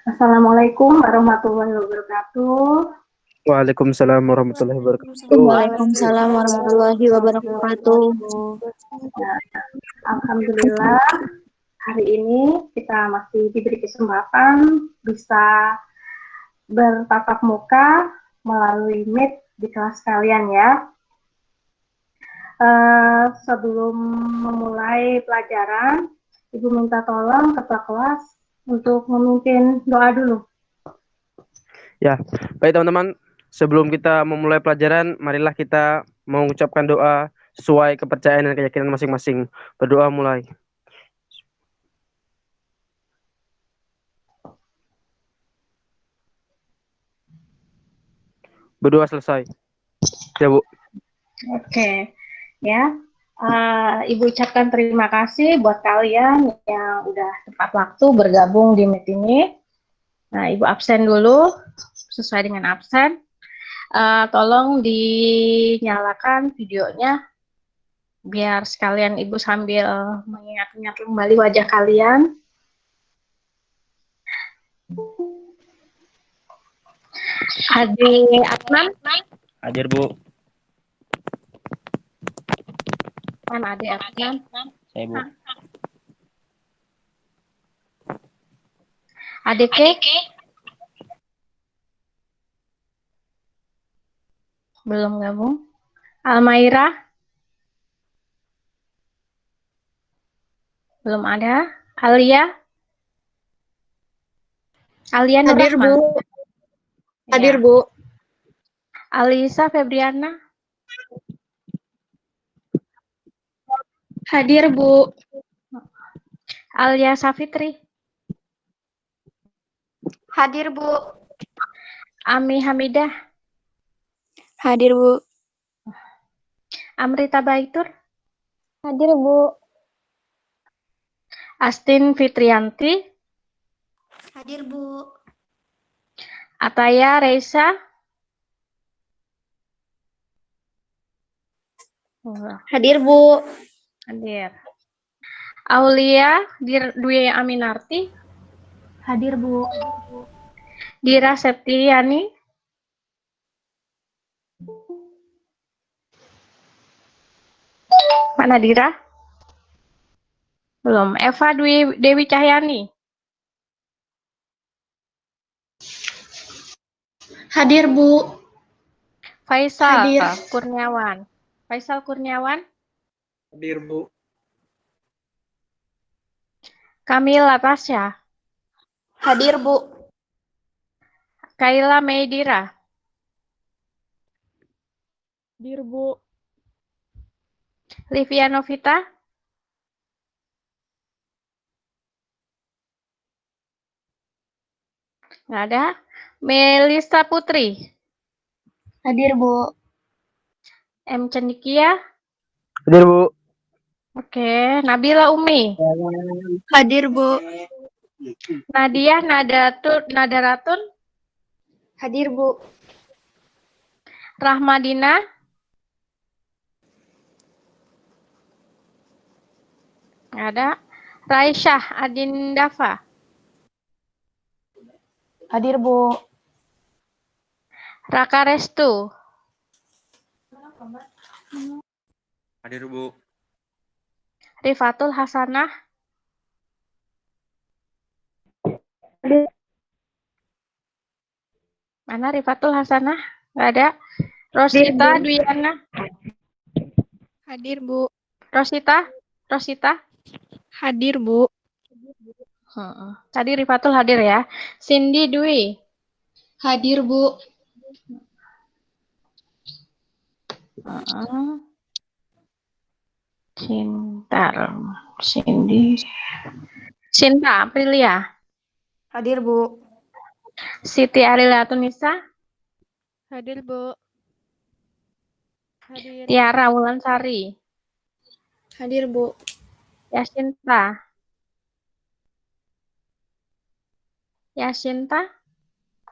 Assalamualaikum warahmatullahi wabarakatuh. Waalaikumsalam warahmatullahi wabarakatuh. Waalaikumsalam warahmatullahi wabarakatuh. Nah, Alhamdulillah, hari ini kita masih diberi kesempatan bisa bertatap muka melalui Meet di kelas kalian ya. Sebelum memulai pelajaran, Ibu minta tolong ketua kelas untuk memimpin doa dulu. Ya, baik teman-teman. Sebelum kita memulai pelajaran, marilah kita mengucapkan doa sesuai kepercayaan dan keyakinan masing-masing. Berdoa mulai. Berdoa selesai. Ya, Bu. Oke, ya. Ibu ucapkan terima kasih buat kalian yang udah tepat waktu bergabung di Meet ini. Nah, Ibu absen dulu sesuai dengan absen. Tolong dinyalakan videonya biar sekalian Ibu sambil mengingat-ingat kembali wajah kalian. Adik Adnan, Hadir, Bu. mana Adik Adnan? Saya, Bu. Adik Ke? Belum gabung. Almaira? Belum ada. Alia? Alia Hadir, Nurrahman? Bu. Hadir, Ya. Bu. Alisa Febriana? Hadir, Bu. Alia Safitri? Hadir, Bu. Ami Hamidah? Hadir, Bu. Amrita Baitur? Hadir, Bu. Astin Fitrianti? Hadir, Bu. Ataya Reisa? Hadir, Bu. Hadir. Aulia Dwi Aminarti? Hadir, Bu. Dira Septiani? Mana Dira? Belum. Eva Dewi Cahyani? Hadir, Bu. Faisal Hadir. Kurniawan? Faisal Kurniawan? Hadir, Bu. Kamila Tasya? Hadir, Bu. Kaila Meidira? Hadir, Bu. Livia Novita? Nggak ada. Melisa Putri? Hadir, Bu. M. Cendikia? Hadir, Bu. Oke. Nabila Umi? Hadir, Bu. Nadia Nadaratun? Hadir, Bu. Rahmadina? Nggak ada. Raisyah Adindafa? Hadir, Bu. Raka Restu? Hadir, Bu. Rifatul Hasanah? Mana Rifatul Hasanah? Nggak ada. Rosita Dwiana? Hadir, Bu. Rosita? Hadir, Bu. Tadi Rifatul hadir ya. Cindy Dwi? Hadir, Bu. Cindy. Cinta Aprilia? Hadir, Bu. Siti Arilia Tunisa? Hadir, Bu. Hadir. Tiara Wulansari? Hadir, Bu. Yasinta?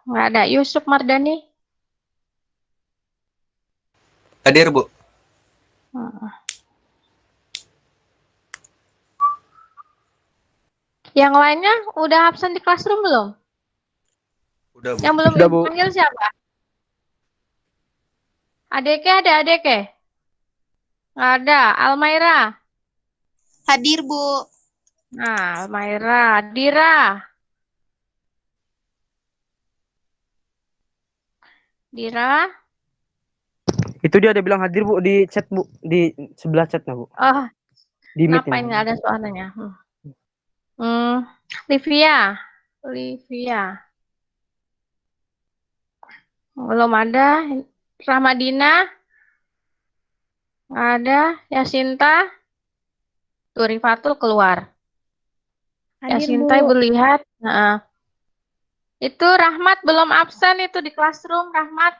Nggak ada. Yusuf Mardani? Hadir, Bu. Yang lainnya udah absen di classroom belum? Udah, Bu. Yang belum Sudah, Ibu Bu. panggil siapa? Adeke ada Adeke? Nggak ada. Almaira. Hadir, Bu. Nah, Almaira. Dira. Dira. Itu dia ada bilang hadir, Bu, di chat, Bu. Di sebelah chatnya, Bu. Oh, Di meet ngapain ini. nggak ada suaranya? Livia. Livia. Belum ada. Rahmadina. Nggak ada. Yasinta. Tuh, Rifatul keluar. Hadir, Yasinta Ibu Bu. lihat. Nah, itu Rahmat belum absen itu di classroom. Rahmat.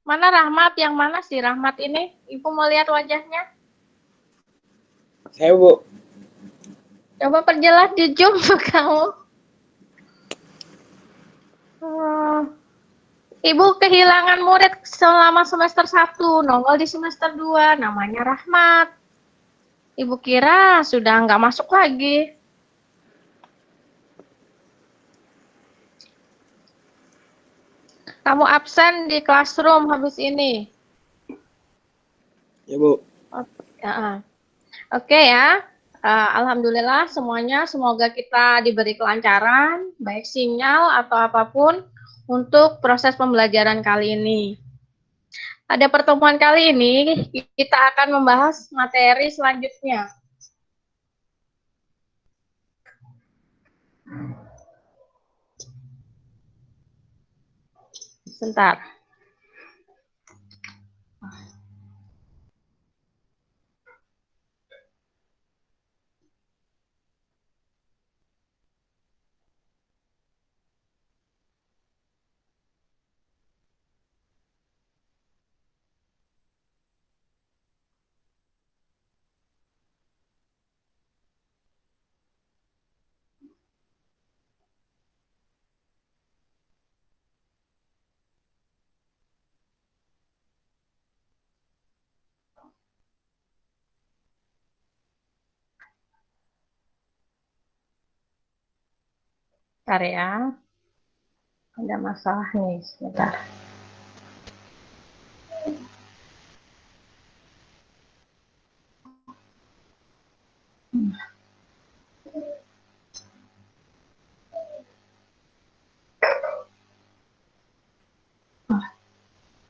Mana Rahmat? Yang mana sih Rahmat ini? Ibu mau lihat wajahnya? Saya, Bu. Coba perjelas di Zoom kamu. Hmm. Ibu kehilangan murid selama semester 1, nongol di semester 2, namanya Rahmat. Ibu kira sudah nggak masuk lagi. Kamu absen di classroom habis ini. Ya, Bu. Oke ya. Alhamdulillah semuanya, semoga kita diberi kelancaran, baik sinyal atau apapun untuk proses pembelajaran kali ini. Pada pertemuan kali ini, kita akan membahas materi selanjutnya. Sebentar. Bentar ya. Ada masalah nih, sebentar.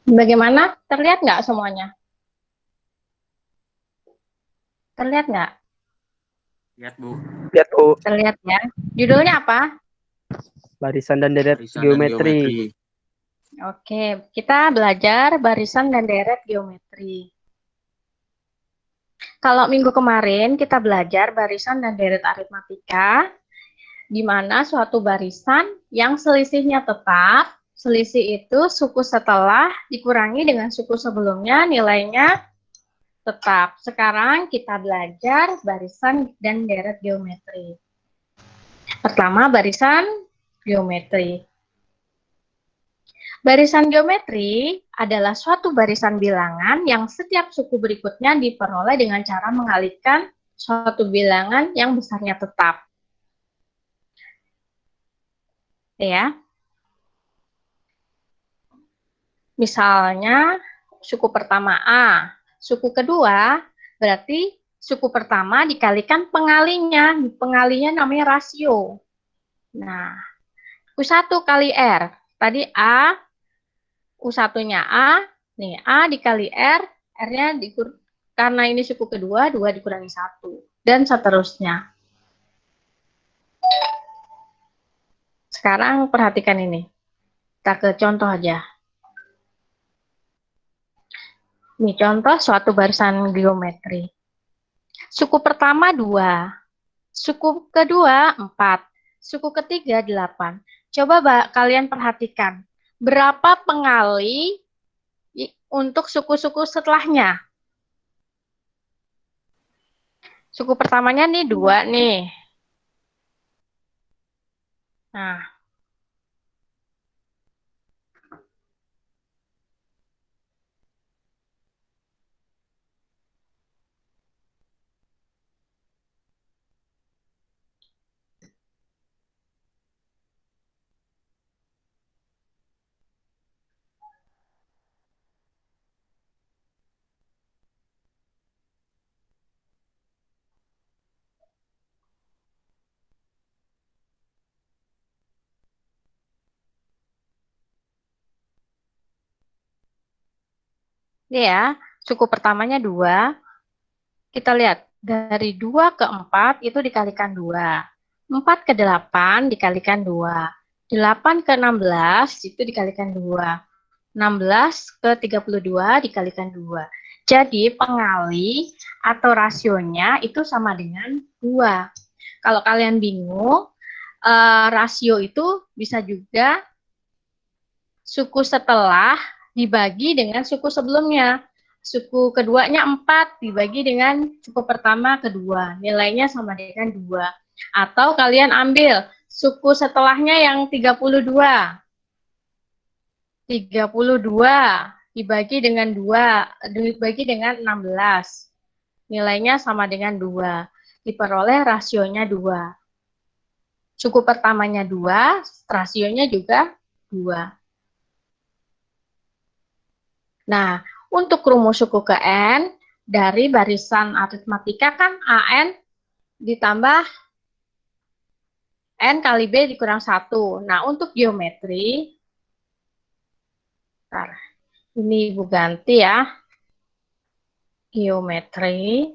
Bagaimana? Terlihat nggak semuanya? Terlihat nggak? Lihat, Bu. Lihat, Bu. Terlihat ya. Judulnya apa? Barisan dan deret Barisan dan geometri. Oke, kita belajar barisan dan deret geometri. Kalau minggu kemarin kita belajar barisan dan deret aritmatika, di mana suatu barisan yang selisihnya tetap, selisih itu suku setelah dikurangi dengan suku sebelumnya, nilainya tetap. Sekarang kita belajar barisan dan deret geometri. Pertama, barisan geometri. Barisan geometri adalah suatu barisan bilangan yang setiap suku berikutnya diperoleh dengan cara mengalihkan suatu bilangan yang besarnya tetap. Ya. Misalnya, suku pertama A, suku kedua berarti suku pertama dikalikan pengalinya. Pengalinya namanya rasio. Nah, U1 kali R. Tadi A, U1-nya A, nih A dikali R, R-nya karena ini suku kedua, 2 dikurangi 1, dan seterusnya. Sekarang perhatikan ini. Kita ke contoh aja. Ini contoh suatu barisan geometri. Suku pertama 2, suku kedua 4, suku ketiga 8. Coba kalian perhatikan, berapa pengali untuk suku-suku setelahnya? Suku pertamanya nih 2 nih. Nah, Ini ya, suku pertamanya 2. Kita lihat, dari 2 ke 4 itu dikalikan 2. 4 ke 8 dikalikan 2. 8 ke 16 itu dikalikan 2. 16 ke 32 dikalikan 2. Jadi pengali atau rasionya itu sama dengan 2. Kalau kalian bingung, rasio itu bisa juga suku setelah dibagi dengan suku sebelumnya. Suku keduanya 4 dibagi dengan suku pertama kedua. Nilainya sama dengan 2. Atau kalian ambil suku setelahnya yang 32. 32 dibagi dengan 2, dibagi dengan 16. Nilainya sama dengan 2. Diperoleh rasionya 2. Suku pertamanya 2, rasionya juga 2. Nah, untuk rumus suku ke N, dari barisan aritmatika kan AN ditambah N kali B dikurang 1. Nah, untuk geometri, ini Ibu ganti ya. Geometri.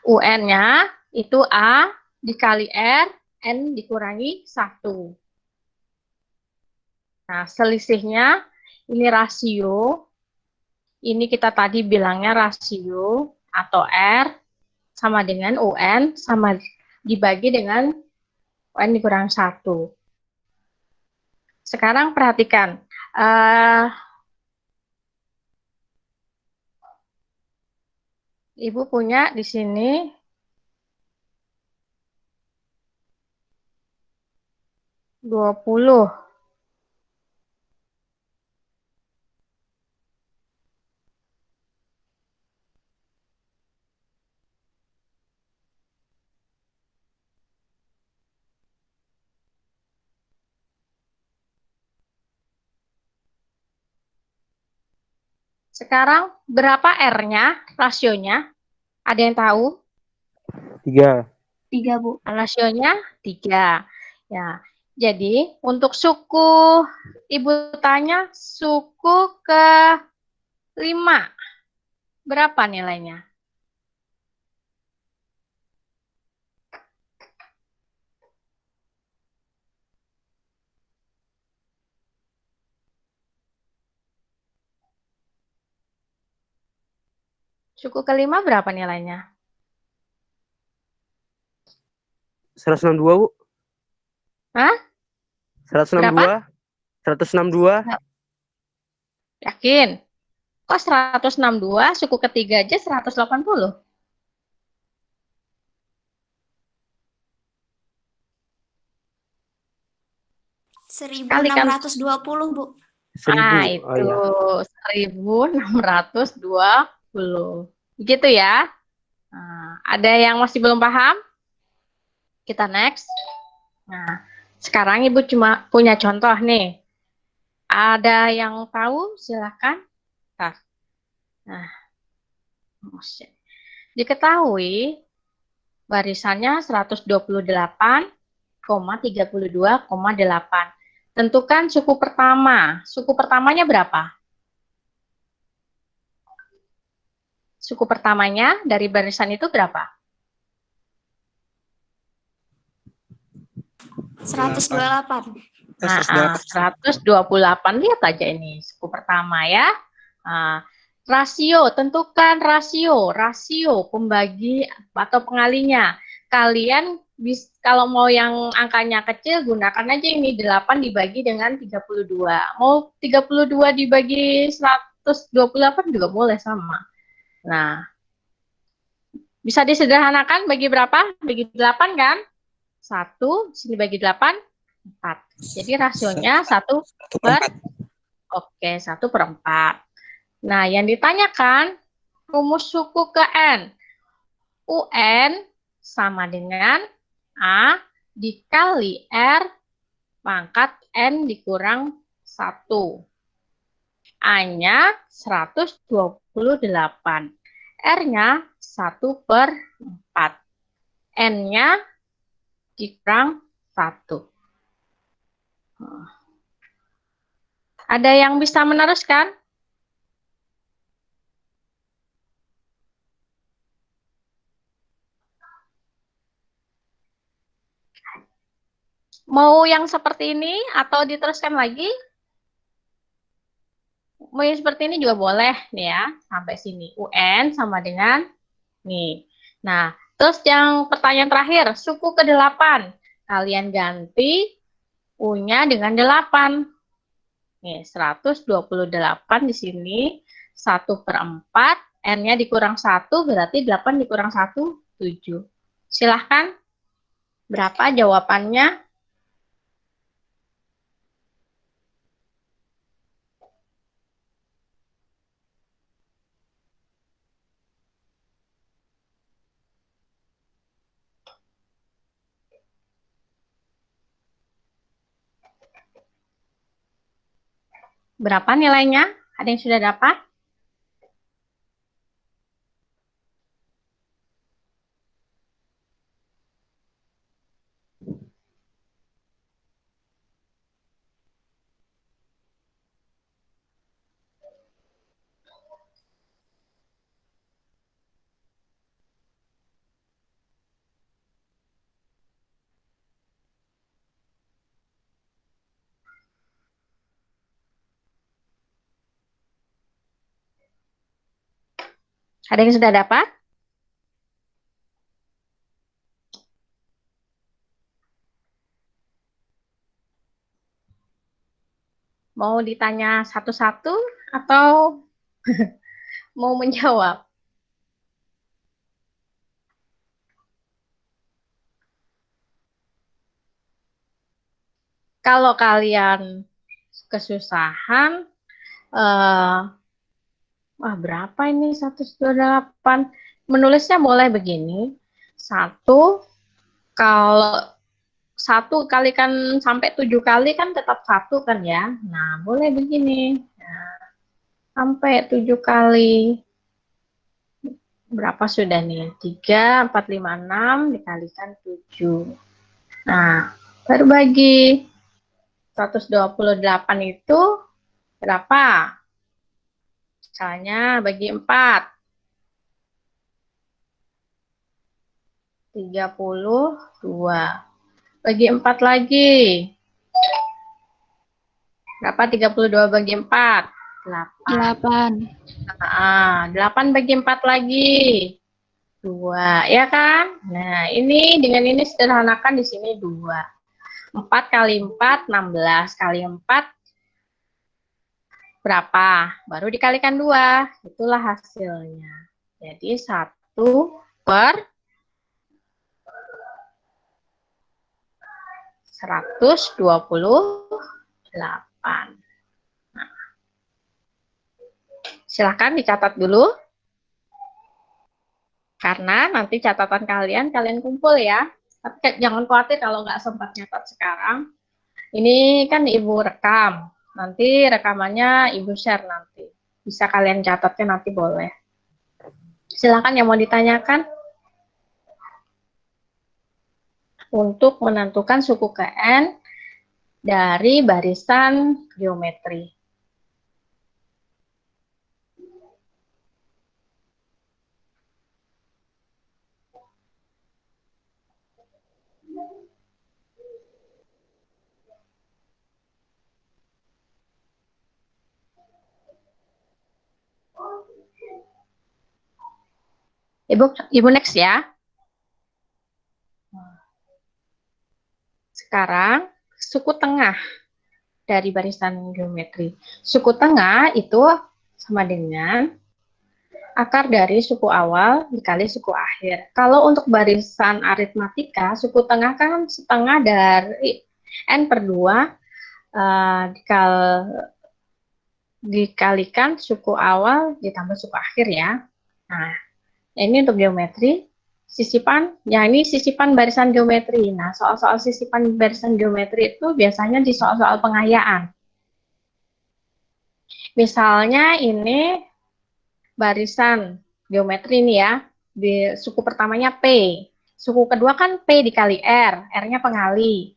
UN-nya itu A dikali R, N dikurangi 1. Nah, selisihnya ini rasio. Ini kita tadi bilangnya rasio atau R sama dengan UN sama dibagi dengan UN dikurang 1. Sekarang perhatikan. Ibu punya di sini 20. Sekarang berapa R-nya, rasionya? Ada yang tahu? 3. 3, Bu. Rasionya 3. Ya. Jadi, untuk suku, Ibu tanya suku ke 5. Berapa nilainya? Suku ke-5 berapa nilainya? 162, Bu. Hah? 162. 162. Yakin? Kok 162, suku ketiga aja 180? Kalikan 1620, Bu. 1000. Oh itu ya. 1620. Begitu ya. Nah, ada yang masih belum paham? Kita next. Nah, sekarang Ibu cuma punya contoh nih. Ada yang tahu? Silakan. Nah, diketahui barisannya 128,32,8. Tentukan suku pertama. Suku pertamanya berapa? Suku pertamanya dari barisan itu berapa? 128. Nah, 128. Lihat aja ini suku pertama ya. Nah, rasio, tentukan rasio. Rasio pembagi atau pengalinya. Kalian kalau mau yang angkanya kecil, gunakan aja ini 8 dibagi dengan 32. Mau 32 dibagi 128 juga boleh sama. Nah, bisa disederhanakan bagi berapa? Bagi 8 kan? 1, sini bagi 8, 4. Jadi rasionya 1 per, oke, 1/4. Nah, yang ditanyakan, rumus suku ke N. UN sama dengan A dikali R pangkat N dikurang 1. A-nya 128. R-nya 1/4. N-nya dikurang 1. Ada yang bisa meneruskan? Mau yang seperti ini atau diteruskan lagi? Mau yang seperti ini juga boleh nih ya. Sampai sini. UN sama dengan nih. Nah, terus yang pertanyaan terakhir, suku ke-8. Kalian ganti U-nya dengan 8. Nih, 128 di sini. 1/4. N-nya dikurang 1, berarti 8 dikurang 1, 7. Silahkan. Berapa jawabannya? Berapa nilainya? Ada yang sudah dapat? Ada yang sudah dapat? Mau ditanya satu-satu atau mau menjawab? Kalau kalian kesusahan, wah berapa ini 128? Menulisnya boleh begini. Satu, kalau satu kalikan sampai 7 kali kan tetap satu kan ya. Nah, boleh begini. Nah, sampai 7 kali. Berapa sudah nih? 3, 4, 5, 6 dikalikan 7. Nah, baru bagi 128 itu berapa? Misalnya bagi 4. 32. Bagi 4 lagi. Berapa 32 bagi 4? 8. 8 bagi 4 lagi. 2, ya kan? Nah, ini dengan ini sederhanakan di sini 2. 4 kali 4, 16. Kali 4, berapa? Baru dikalikan 2. Itulah hasilnya. Jadi 1/128. Nah, silakan dicatat dulu. Karena nanti catatan kalian kumpul ya. Tapi jangan khawatir kalau nggak sempat nyatat sekarang. Ini kan Ibu rekam. Nanti rekamannya Ibu share nanti. Bisa kalian catatnya nanti boleh. Silakan yang mau ditanyakan. Untuk menentukan suku KN dari barisan geometri. Ibu next ya. Sekarang suku tengah dari barisan geometri. Suku tengah itu sama dengan akar dari suku awal dikali suku akhir. Kalau untuk barisan aritmatika, suku tengah kan setengah dari N/2 dikalikan suku awal ditambah suku akhir ya. Nah, ini untuk geometri. Sisipan, ya ini sisipan barisan geometri. Nah, soal-soal sisipan barisan geometri itu biasanya di soal-soal pengayaan. Misalnya ini barisan geometri ini ya, di suku pertamanya P. Suku kedua kan P dikali R, R-nya pengali.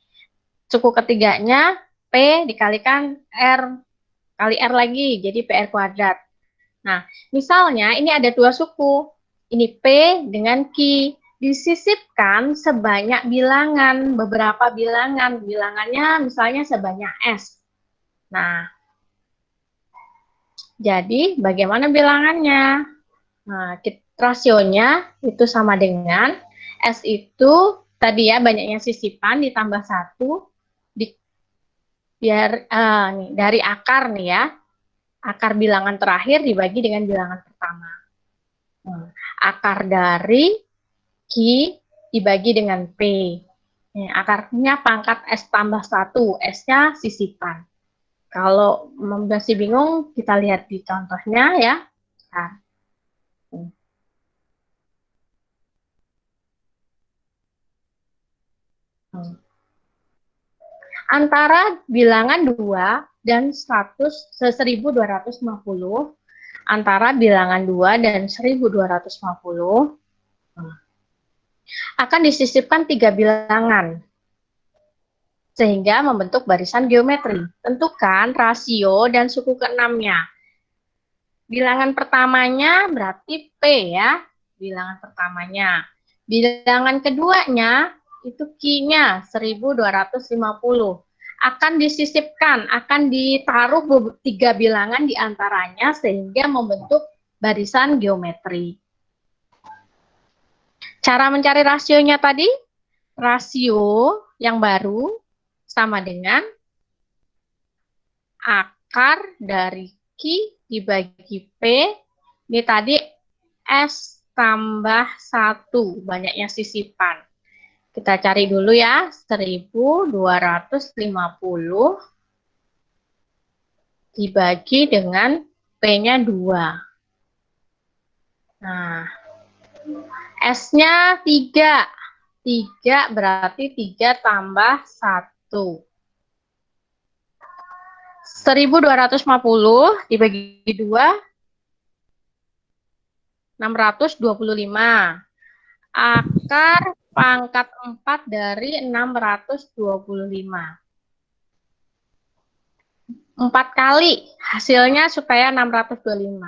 Suku ketiganya P dikalikan R kali R lagi, jadi PR kuadrat. Nah, misalnya ini ada dua suku, ini P dengan Q, disisipkan sebanyak bilangan, beberapa bilangan, bilangannya misalnya sebanyak S. Nah, jadi bagaimana bilangannya? Nah, rasionya itu sama dengan S itu tadi ya banyaknya sisipan ditambah 1 biar nih, dari akar nih ya. Akar bilangan terakhir dibagi dengan bilangan pertama. Akar dari Q dibagi dengan P. Akarnya pangkat S tambah 1, S-nya sisipan. Kalau masih bingung, kita lihat di contohnya ya. Nah. Antara bilangan 2 dan 1250, antara bilangan 2 dan 1250, akan disisipkan 3 bilangan, sehingga membentuk barisan geometri. Tentukan rasio dan suku ke-6-nya. Bilangan pertamanya berarti P ya, bilangan pertamanya. Bilangan keduanya itu Q-nya 1250. Akan disisipkan, akan ditaruh 3 bilangan di antaranya sehingga membentuk barisan geometri. Cara mencari rasionya tadi, rasio yang baru sama dengan akar dari Q dibagi P, ini tadi S tambah 1, banyaknya sisipan. Kita cari dulu ya, 1250 dibagi dengan P-nya 2. Nah, S-nya 3. 3 berarti 3 tambah 1. 1250 dibagi 2, 625. Akar pangkat 4 dari 625. 4 kali hasilnya supaya 625.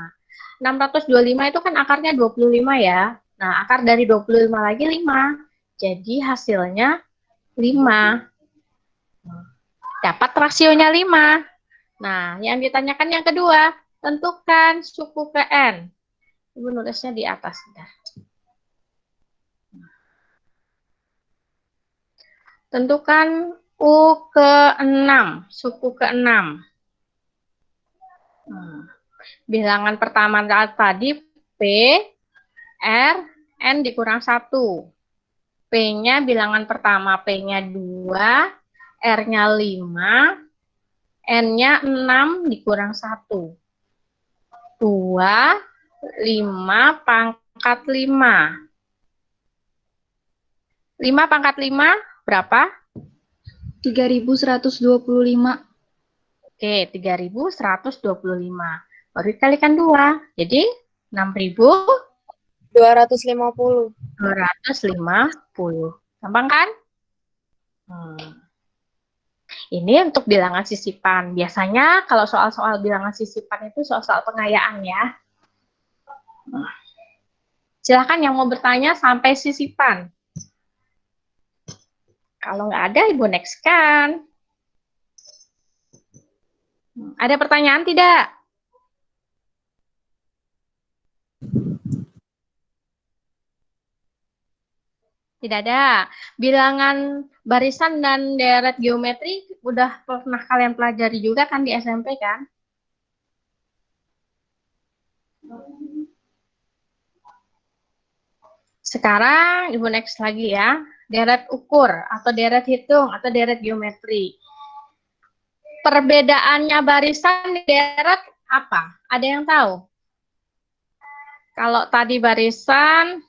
625 itu kan akarnya 25 ya. Nah, akar dari 25 lagi 5. Jadi hasilnya 5. Dapat rasionya 5. Nah, yang ditanyakan yang kedua, tentukan suku ke N. Ibu nulisnya di atas. Tentukan U ke-6, suku ke-6. Bilangan pertama tadi P, R, N dikurang 1. P-nya bilangan pertama, P-nya 2, R-nya 5, N-nya 6 dikurang 1. 2, 5 pangkat 5. 5 pangkat 5 berapa? 3125. Oke, 3125. Baru dikalikan 2. Jadi 6250. 250. Gampang kan? Ini untuk bilangan sisipan. Biasanya kalau soal-soal bilangan sisipan itu soal-soal pengayaan ya. Silakan yang mau bertanya sampai sisipan. Kalau nggak ada, Ibu next kan. Ada pertanyaan tidak? Tidak ada. Bilangan barisan dan deret geometri udah pernah kalian pelajari juga kan di SMP kan? Sekarang Ibu next lagi ya. Deret ukur atau deret hitung atau deret geometri. Perbedaannya barisan di deret apa? Ada yang tahu? Kalau tadi barisan,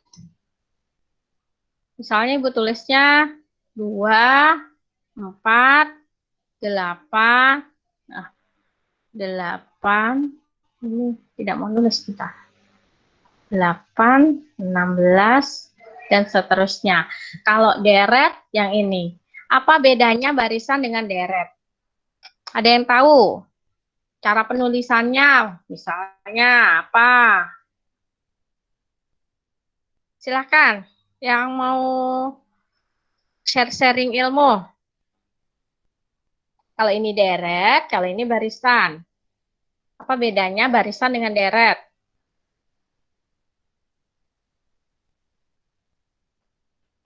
misalnya Ibu tulisnya 2, 4, 8, 8, ini tidak mau nulis kita. 8, 16, dan seterusnya. Kalau deret yang ini, apa bedanya barisan dengan deret? Ada yang tahu? Cara penulisannya, misalnya apa? Silahkan, yang mau sharing ilmu. Kalau ini deret, kalau ini barisan. Apa bedanya barisan dengan deret?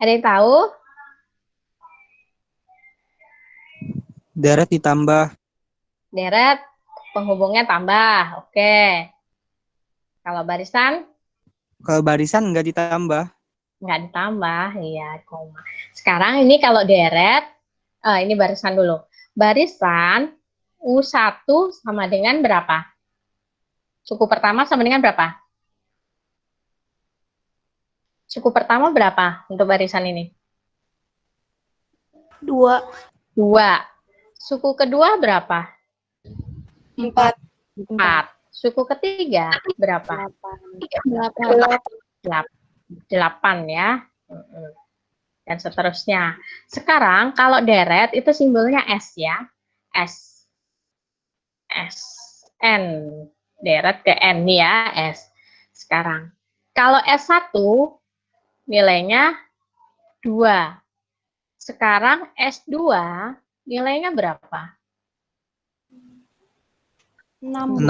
Ada yang tahu? Deret ditambah. Deret, penghubungnya tambah. Oke. Kalau barisan? Kalau barisan nggak ditambah. Nggak ditambah, iya, koma. Sekarang ini kalau deret, ini barisan dulu. Barisan U1 sama dengan berapa? Suku pertama sama dengan berapa? Suku pertama berapa untuk barisan ini? 2. 2. Suku kedua berapa? 4. 4. Suku ketiga berapa? 8 ya. Dan seterusnya. Sekarang kalau deret itu simbolnya S ya. S. S. N. Deret ke N ya, S. Sekarang. Kalau S1 nilainya 2. Sekarang S2 nilainya berapa? 6.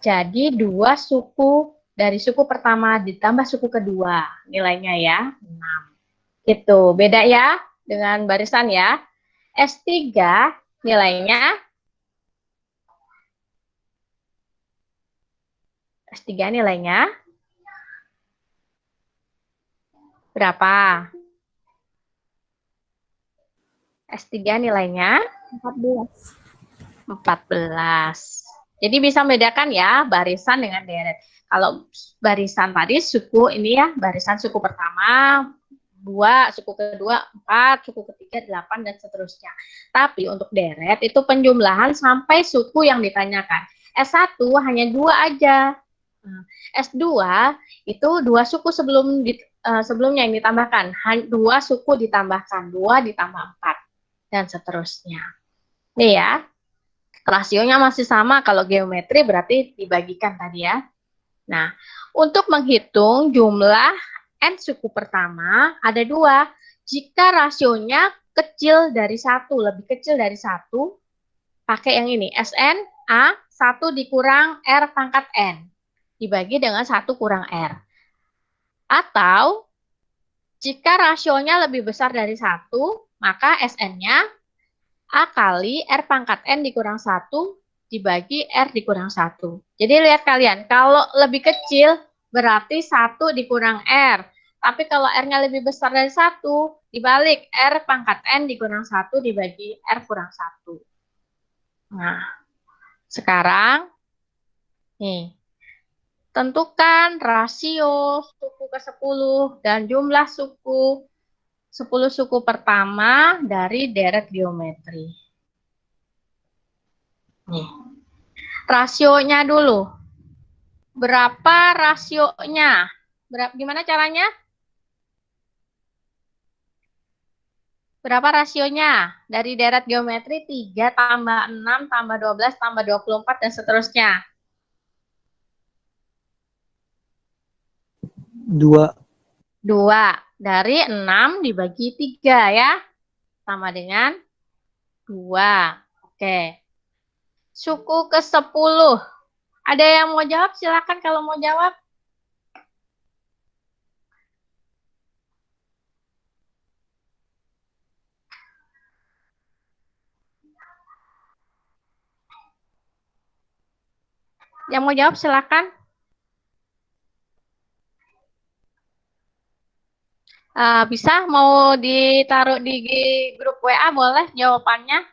Jadi 2 suku dari suku pertama ditambah suku kedua nilainya ya 6. Itu beda ya dengan barisan ya. S3 nilainya berapa? S3 nilainya 14. Jadi bisa membedakan ya barisan dengan deret. Kalau barisan tadi suku ini ya, barisan suku pertama 2, suku kedua 4, suku ketiga 8 dan seterusnya. Tapi untuk deret itu penjumlahan sampai suku yang ditanyakan. S1 hanya 2 aja. S2 itu 2 suku sebelumnya yang ditambahkan. 2 suku ditambahkan, 2 ditambah 4 dan seterusnya. Nih ya. Rasionya masih sama, kalau geometri berarti dibagikan tadi ya. Nah, untuk menghitung jumlah N suku pertama ada 2. Jika rasionya kecil dari 1, lebih kecil dari 1, pakai yang ini, Sn A 1 dikurang R pangkat N, dibagi dengan 1 kurang R. Atau, jika rasionya lebih besar dari 1, maka Sn-nya A kali R pangkat N dikurang 1 dibagi R dikurang 1. Jadi lihat kalian, kalau lebih kecil berarti 1 dikurang R. Tapi kalau R-nya lebih besar dari 1, dibalik R pangkat N dikurang 1 dibagi R kurang 1. Nah, sekarang nih, tentukan rasio suku ke-10 dan jumlah suku 10 suku pertama dari deret geometri. Nih. Rasionya dulu. Berapa rasionya? Gimana caranya? Berapa rasionya? Dari deret geometri 3 tambah 6 tambah 12 tambah 24 dan seterusnya. 2. 2. Dari 6 dibagi 3 ya. Sama dengan 2. Oke. Suku ke-10. Ada yang mau jawab? Silakan kalau mau jawab. Yang mau jawab silakan. Bisa mau ditaruh di grup WA boleh jawabannya.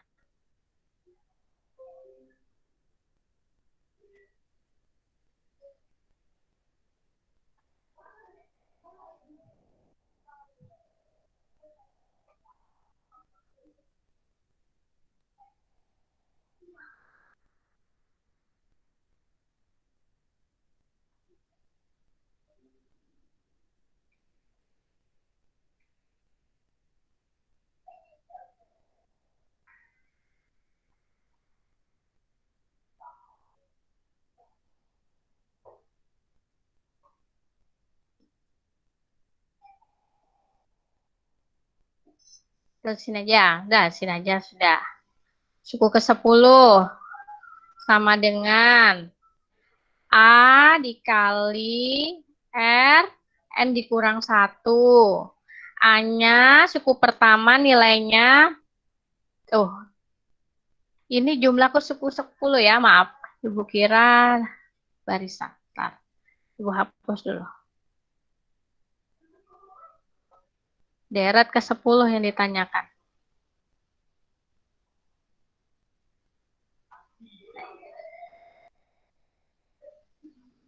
Ke sini aja. Udah, sini aja sudah. Suku ke-10 sama dengan A dikali R, N dikurang 1. A-nya suku pertama nilainya, ini jumlah ke suku 10 ya, maaf. Ibu kira barisan. Bentar. Ibu hapus dulu. Deret ke-10 yang ditanyakan.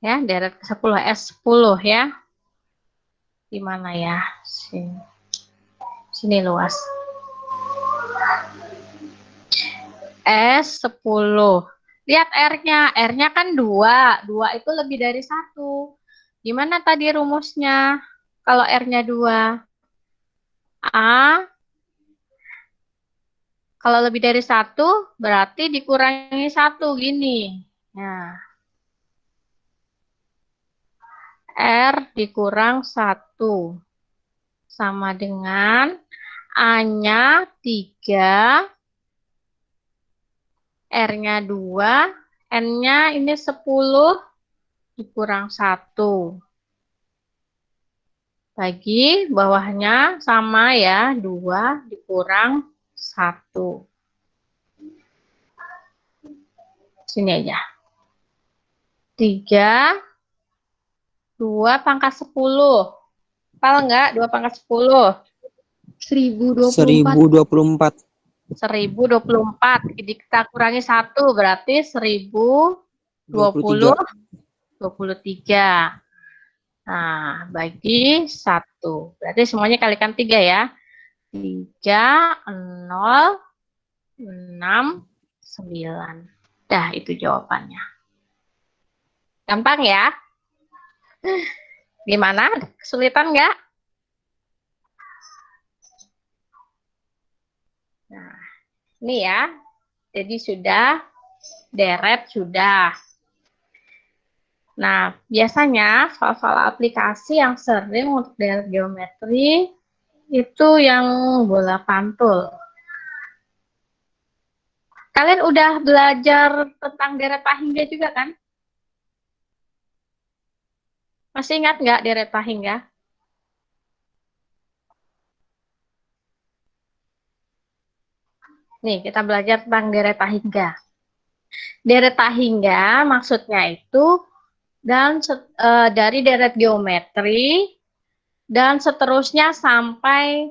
Ya, deret ke-10, S10 ya. Di mana ya? Sini luas. S10. Lihat R-nya. R-nya kan 2. 2 itu lebih dari 1. Gimana tadi rumusnya? Kalau R-nya 2. A. Kalau lebih dari 1, berarti dikurangi 1. Gini. Nah. R dikurang 1. Sama dengan A-nya 3. R-nya 2. N-nya ini 10. Dikurang 1. Bagi bawahnya sama ya, 2 dikurang 1. Sini aja. 3, 2 pangkat 10. Hafal enggak 2 pangkat 10? 1024. 1024. Jadi kita kurangi 1, berarti 1020, 23. Nah, bagi 1. Berarti semuanya kalikan 3 ya. 3, 0, 6, 9. Dah, itu jawabannya. Gampang ya? Gimana? Kesulitan nggak? Nah, ini ya. Jadi sudah, deret sudah. Nah, biasanya soal-soal aplikasi yang sering untuk deret geometri itu yang bola pantul. Kalian udah belajar tentang deret pahingga juga kan? Masih ingat nggak deret pahingga? Nih, kita belajar tentang deret pahingga. Deret pahingga maksudnya itu dari deret geometri dan seterusnya sampai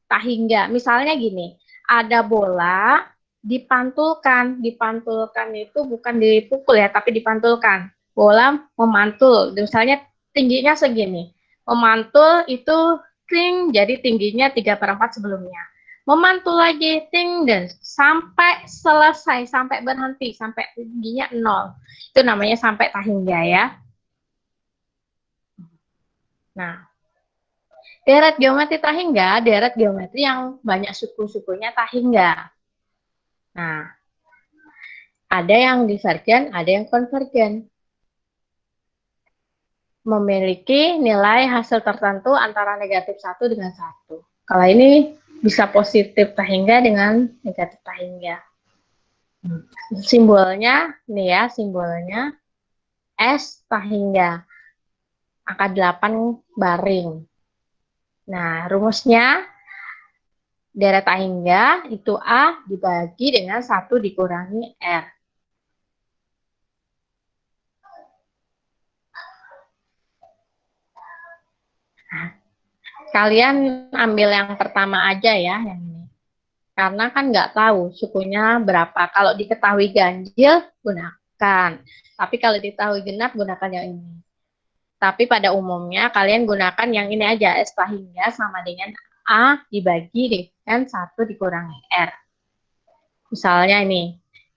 pahingga. Misalnya gini, ada bola dipantulkan. Dipantulkan itu bukan dipukul ya, tapi dipantulkan. Bola memantul, misalnya tingginya segini. Memantul itu ting, jadi tingginya 3/4 sebelumnya. Memantul lagi, ting, dan sampai selesai, sampai berhenti, sampai tingginya 0. Itu namanya sampai pahingga ya. Nah, deret geometri pahingga, deret geometri yang banyak suku-sukunya pahingga. Nah, ada yang divergen, ada yang konvergen. Memiliki nilai hasil tertentu antara negatif 1 dengan 1. Kalau ini bisa positif pahingga dengan negatif pahingga. Simbolnya, nih ya, simbolnya S pahingga. Angka 8 baring. Nah, rumusnya deret pahingga itu A dibagi dengan 1 dikurangi R. Nah, kalian ambil yang pertama aja ya, yang ini. Karena kan nggak tahu sukunya berapa. Kalau diketahui ganjil, gunakan. Tapi kalau diketahui genap, gunakan yang ini. Tapi pada umumnya kalian gunakan yang ini aja, S pahingga sama dengan A dibagi dengan 1 dikurangi R. Misalnya ini,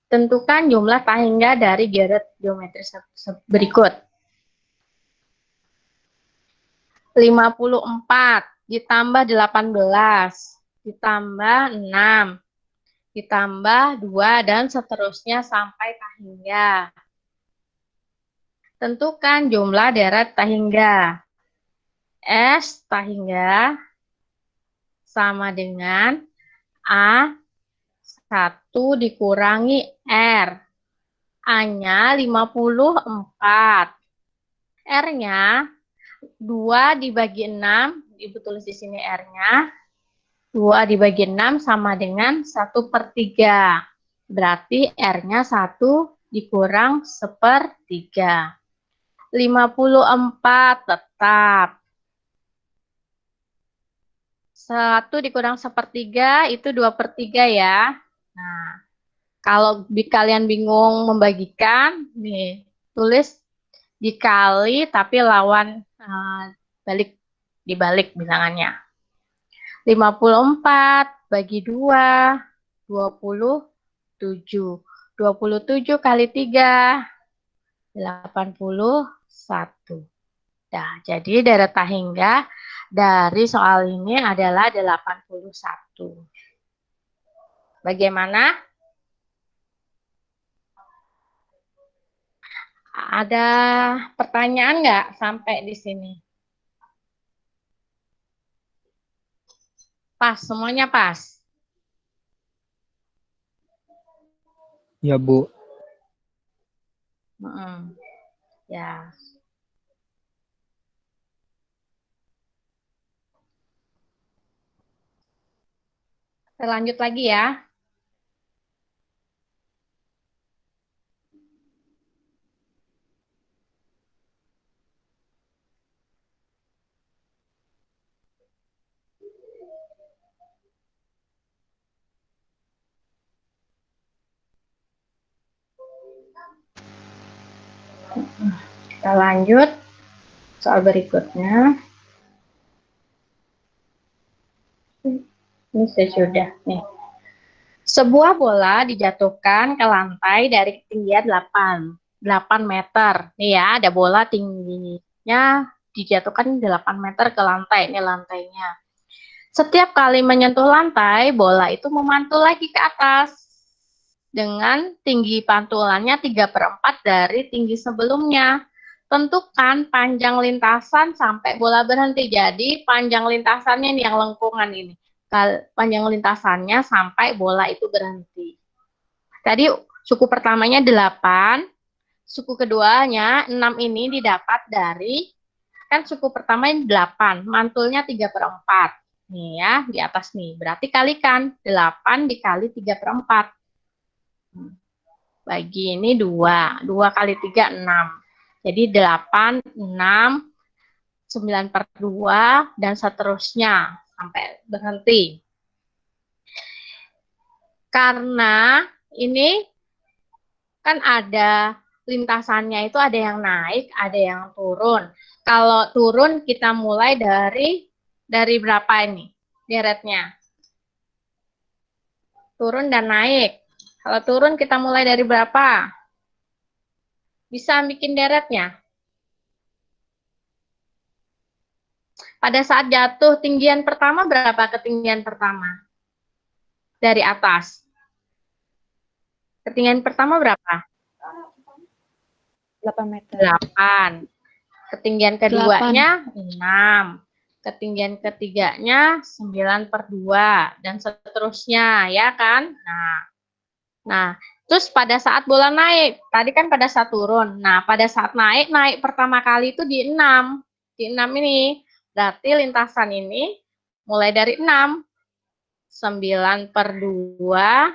tentukan jumlah pahingga dari deret geometri berikut. 54 ditambah 18 ditambah 6 ditambah 2 dan seterusnya sampai pahingga. Tentukan jumlah deret pahingga. S pahingga sama dengan A 1 dikurangi R. A-nya 54. R-nya 2 dibagi 6. Ibu tulis di sini R-nya. 2 dibagi 6 sama dengan 1/3. Berarti R-nya 1 dikurang 1/3. 54 tetap. 1 dikurang 1/3 itu 2/3 ya. Nah, kalau kalian bingung membagikan, nih, tulis dikali tapi lawan dibalik bilangannya. 54 bagi 2, 27. 27 kali 3, 81. Nah, jadi deret hingga dari soal ini adalah 81. Bagaimana? Ada pertanyaan nggak sampai di sini? Pas, semuanya pas. Ya, Bu. Ya. Kita lanjut lagi ya. Kita lanjut soal berikutnya. Ini sudah nih. Sebuah bola dijatuhkan ke lantai dari ketinggian 8 meter. Nih ya, ada bola tingginya dijatuhkan 8 meter ke lantai. Ini lantainya. Setiap kali menyentuh lantai, bola itu memantul lagi ke atas dengan tinggi pantulannya 3/4 dari tinggi sebelumnya. Tentukan panjang lintasan sampai bola berhenti. Jadi panjang lintasannya ini yang lengkungan ini. Panjang lintasannya sampai bola itu berhenti. Tadi suku pertamanya 8, suku keduanya 6 ini didapat dari, kan suku pertama ini 8, mantulnya 3/4. Nih ya, di atas nih. Berarti kalikan 8 dikali 3/4. Bagi ini 2. 2 kali 3, 6. Jadi 8, 6, 9/2, dan seterusnya sampai berhenti. Karena ini kan ada lintasannya itu ada yang naik, ada yang turun. Kalau turun kita mulai dari berapa ini deretnya? Turun dan naik. Kalau turun kita mulai dari berapa? Bisa bikin deretnya. Pada saat jatuh, tinggian pertama berapa ketinggian pertama? Dari atas. Ketinggian pertama berapa? 8 meter. 8. Ketinggian keduanya 6. Ketinggian ketiganya 9/2. Dan seterusnya, ya kan? Nah, terus pada saat bola naik, tadi kan pada saat turun. Nah, pada saat naik pertama kali itu di 6. Di 6 ini. Berarti lintasan ini mulai dari 6. 9/2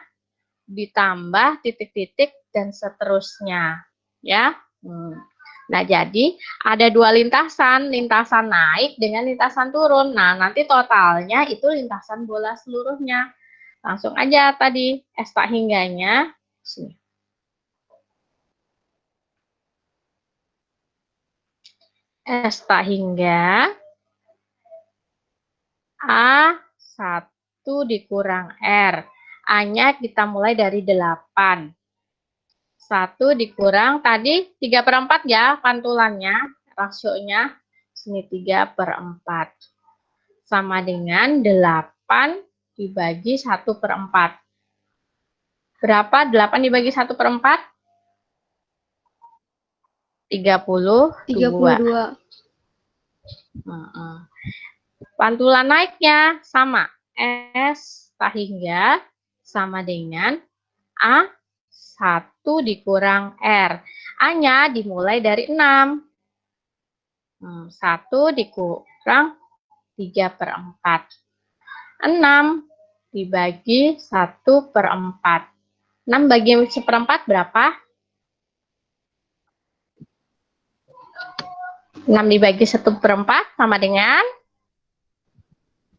ditambah titik-titik dan seterusnya. Ya. Nah, jadi ada 2 lintasan naik dengan lintasan turun. Nah, nanti totalnya itu lintasan bola seluruhnya. Langsung aja tadi S tak hingganya. Sini. S tak hingga A1 dikurang R. A-nya kita mulai dari 8. 1 dikurang tadi 3/4 ya pantulannya, rasionya sini 3/4. Sama dengan 8 dibagi 1/4. Berapa 8 dibagi 1/4? 32. Pantulan naiknya sama. S sehingga sama dengan A1 dikurang R. A-nya dimulai dari 6. 1 dikurang 3/4. 6 dibagi 1/4. 6 bagi 1/4 berapa? 6 dibagi 1/4 sama dengan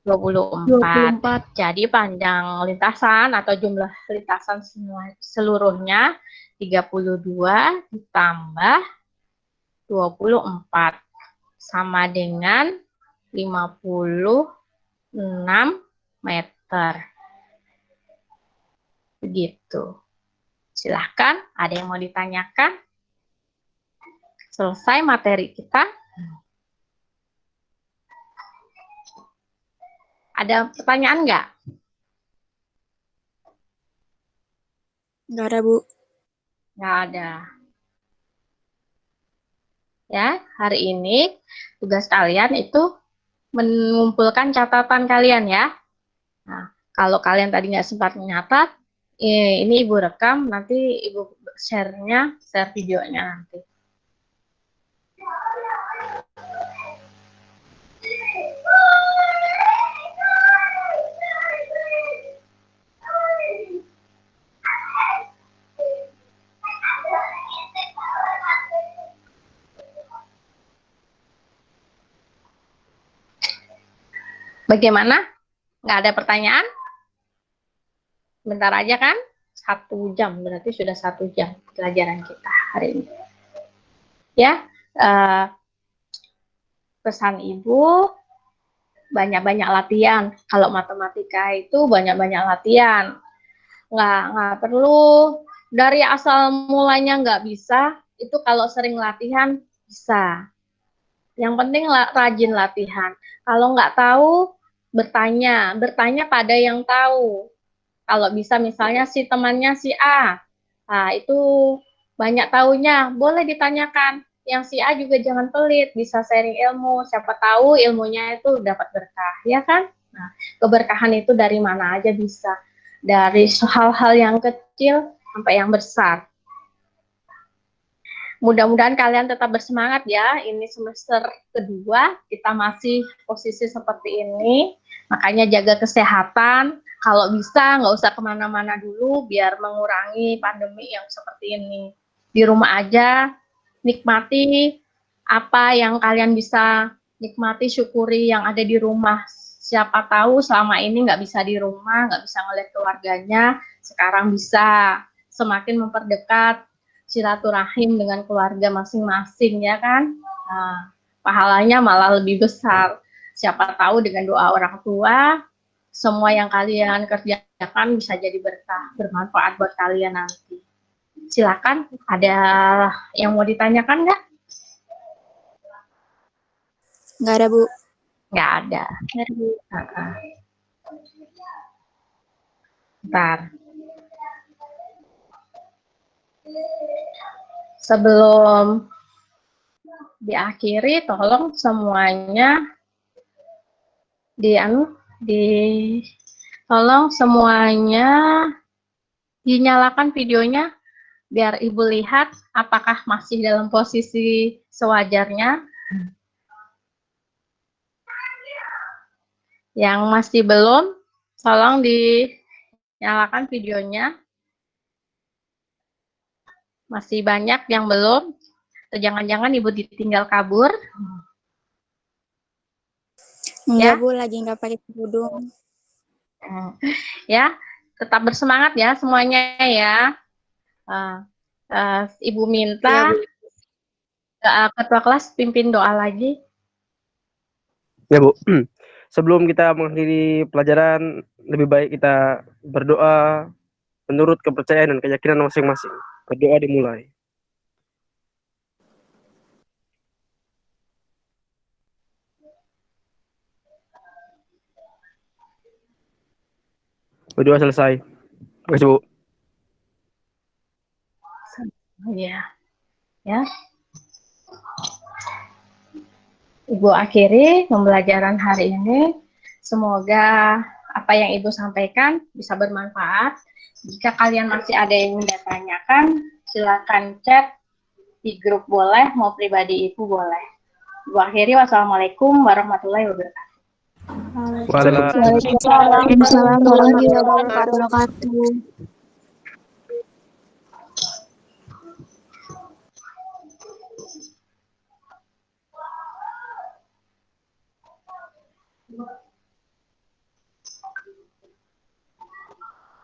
24. Jadi panjang lintasan atau jumlah lintasan seluruhnya 32 ditambah 24 sama dengan 56 meter. Begitu. Silahkan, ada yang mau ditanyakan? Selesai materi kita. Ada pertanyaan nggak? Nggak ada, Bu. Nggak ada. Ya, hari ini tugas kalian itu mengumpulkan catatan kalian ya. Nah, kalau kalian tadi nggak sempat menyatat, ini Ibu rekam, nanti Ibu share videonya nanti. Bagaimana? Nggak ada pertanyaan? Bentar aja kan? 1 jam, berarti sudah 1 jam pelajaran kita hari ini. Ya, pesan Ibu, banyak-banyak latihan. Kalau matematika itu banyak-banyak latihan. Nggak perlu dari asal mulanya nggak bisa, itu kalau sering latihan bisa. Yang penting rajin latihan. Kalau nggak tahu, bertanya pada yang tahu. Kalau bisa misalnya si temannya si A, nah itu banyak tahunya, boleh ditanyakan. Yang si A juga jangan pelit, bisa sharing ilmu. Siapa tahu ilmunya itu dapat berkah, ya kan? Nah, keberkahan itu dari mana aja bisa. Dari hal-hal yang kecil sampai yang besar. Mudah-mudahan kalian tetap bersemangat ya. Ini semester kedua, kita masih posisi seperti ini. Makanya jaga kesehatan. Kalau bisa, nggak usah kemana-mana dulu, biar mengurangi pandemi yang seperti ini. Di rumah aja, nikmati apa yang kalian bisa nikmati, syukuri yang ada di rumah. Siapa tahu selama ini nggak bisa di rumah, nggak bisa ngeliat keluarganya, sekarang bisa semakin memperdekat silaturahim dengan keluarga masing-masing, ya kan? Nah, pahalanya malah lebih besar. Siapa tahu dengan doa orang tua, semua yang kalian kerjakan bisa jadi berkah, bermanfaat buat kalian nanti. Silakan, ada yang mau ditanyakan nggak? Nggak ada, Bu. Nggak ada. Nggak ada, Bu. Bentar. Sebelum diakhiri, tolong semuanya tolong semuanya dinyalakan videonya biar Ibu lihat apakah masih dalam posisi sewajarnya. Yang masih belum, tolong dinyalakan videonya. Masih banyak yang belum. Atau jangan-jangan Ibu ditinggal kabur. Enggak, Ya. Bu, lagi nggak pakai kerudung. Ya, tetap bersemangat ya semuanya ya. Ibu minta ketua kelas pimpin doa lagi. Ya, Bu. Sebelum kita mengakhiri pelajaran, lebih baik kita berdoa menurut kepercayaan dan keyakinan masing-masing. Berdoa dimulai. Berdoa selesai. Terima kasih, Bu. Ya. Ibu akhiri pembelajaran hari ini. Semoga apa yang Ibu sampaikan bisa bermanfaat. Jika kalian masih ada yang ingin ditanyakan, silakan chat di grup boleh, mau pribadi Ibu boleh. Ibu akhiri, wassalamualaikum warahmatullahi wabarakatuh. Waalaikumsalam warahmatullahi wabarakatuh.